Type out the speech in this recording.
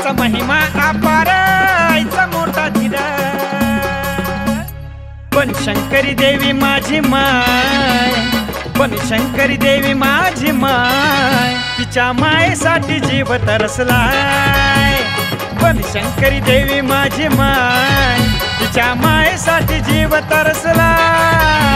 आईचा महिमा अपार, आईचा मोठा धीर। बनशंकरी देवी माझी माय, बनशंकरी देवी माझी माय, तिच्या मायेसाठी जीव तरसलाय। बनशंकरी देवी माझी माय, तिच्या मायेसाठी जीव तरसलाय।